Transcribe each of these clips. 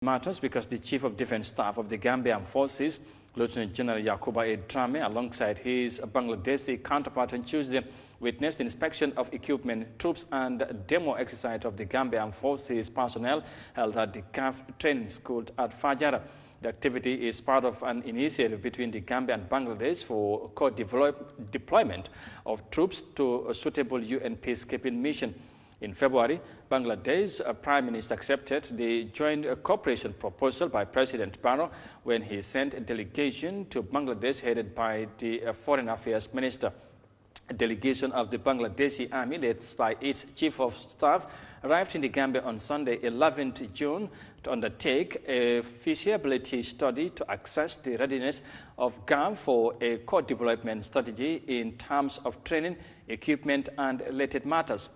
Matters because the Chief of Defence Staff of the Gambian Forces, Lieutenant General Yahya Jammeh, alongside his Bangladeshi counterpart on Tuesday, witnessed inspection of equipment, troops and demo exercise of the Gambian Forces personnel held at the CAF training school at Fajara. The activity is part of an initiative between the Gambia and Bangladesh for co-deployment of troops to a suitable UN peacekeeping mission. In February, Bangladesh Prime Minister accepted the joint cooperation proposal by President Barrow when he sent a delegation to Bangladesh headed by the Foreign Affairs Minister. A delegation of the Bangladeshi Army, led by its Chief of Staff, arrived in the Gambia on Sunday, 11th June, to undertake a feasibility study to assess the readiness of GAM for a co-deployment strategy in terms of training, equipment, and related matters.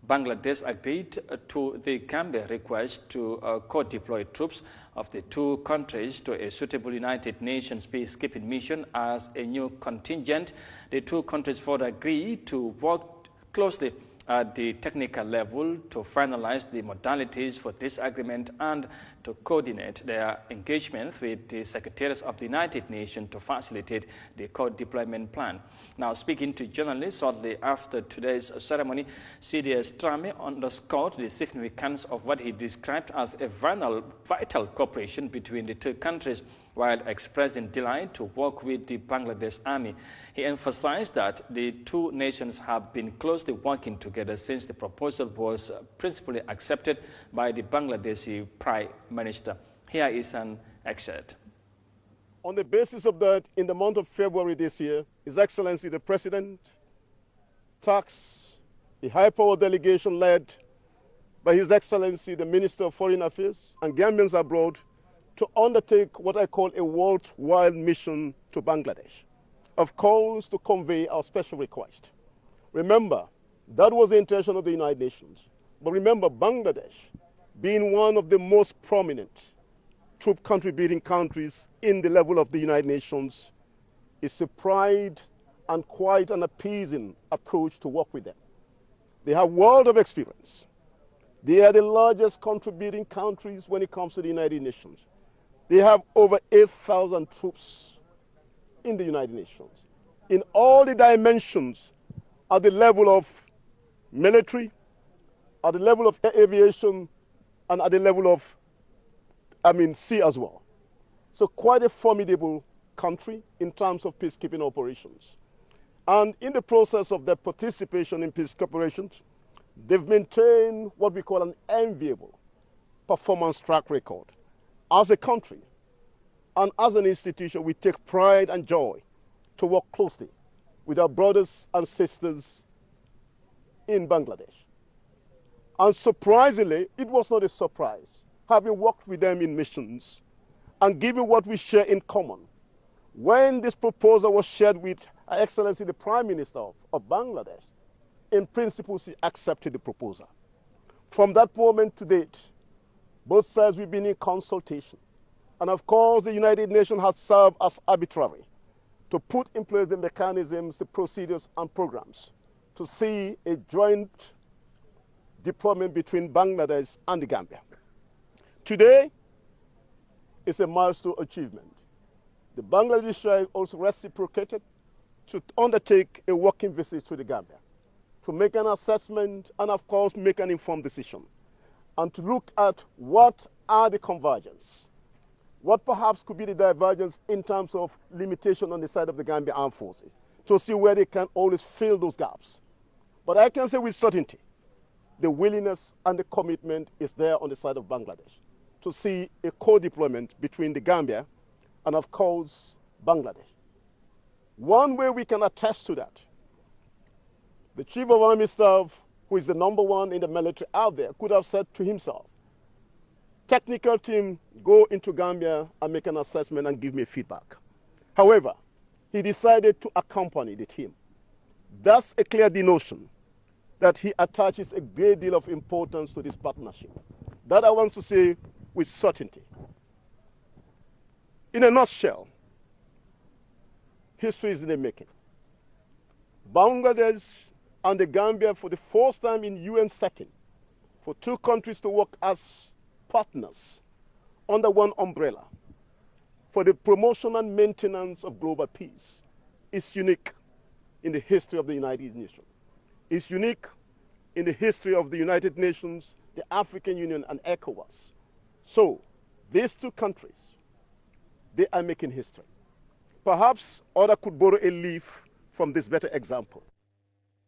Bangladesh agreed to the Gambia request to co-deploy troops of the two countries to a suitable United Nations peacekeeping mission as a new contingent. The two countries further agreed to work closely at the technical level to finalize the modalities for this agreement and to coordinate their engagement with the Secretaries of the United Nations to facilitate the co-deployment plan. Now, speaking to journalists shortly after today's ceremony, CDS Jammeh underscored the significance of what he described as a vital cooperation between the two countries, while expressing delight to work with the Bangladesh Army. He emphasized that the two nations have been closely working together since the proposal was principally accepted by the Bangladeshi Prime Minister. Here is an excerpt. On the basis of that, in the month of February this year, His Excellency the President tasked the high-power delegation led by His Excellency the Minister of Foreign Affairs and Gambians abroad to undertake what I call a worldwide mission to Bangladesh, of course, to convey our special request. Remember, that was the intention of the United Nations. But remember, Bangladesh, being one of the most prominent troop contributing countries in the level of the United Nations, is a pride and quite an appeasing approach to work with them. They have world of experience. They are the largest contributing countries when it comes to the United Nations. They have over 8,000 troops in the United Nations, in all the dimensions, at the level of military, at the level of aviation, and at the level of, sea as well. So quite a formidable country in terms of peacekeeping operations. And in the process of their participation in peace operations, they've maintained what we call an enviable performance track record. As a country and as an institution, we take pride and joy to work closely with our brothers and sisters in Bangladesh. And surprisingly, it was not a surprise, having worked with them in missions and given what we share in common. When this proposal was shared with Her Excellency the Prime Minister of Bangladesh, in principle, she accepted the proposal. From that moment to date, both sides we've been in consultation. And of course, the United Nations has served as arbitrary to put in place the mechanisms, the procedures and programs to see a joint deployment between Bangladesh and the Gambia. Today is a milestone achievement. The Bangladesh side also reciprocated to undertake a working visit to the Gambia to make an assessment and of course make an informed decision, and to look at what are the convergence, what perhaps could be the divergence in terms of limitation on the side of the Gambia Armed Forces, to see where they can always fill those gaps. But I can say with certainty, the willingness and the commitment is there on the side of Bangladesh to see a co-deployment between the Gambia and of course Bangladesh. One way we can attest to that, the Chief of Army Staff, who is the #1 in the military out there, could have said to himself, technical team, go into Gambia and make an assessment and give me feedback. However, he decided to accompany the team. That's a clear denotion that he attaches a great deal of importance to this partnership. That I want to say with certainty. In a nutshell, history is in the making. Bangladesh and the Gambia, for the first time in UN setting, for two countries to work as partners under one umbrella for the promotion and maintenance of global peace is unique in the history of the United Nations. It's unique in the history of the United Nations, the African Union, and ECOWAS. So, these two countries, they are making history. Perhaps others could borrow a leaf from this better example.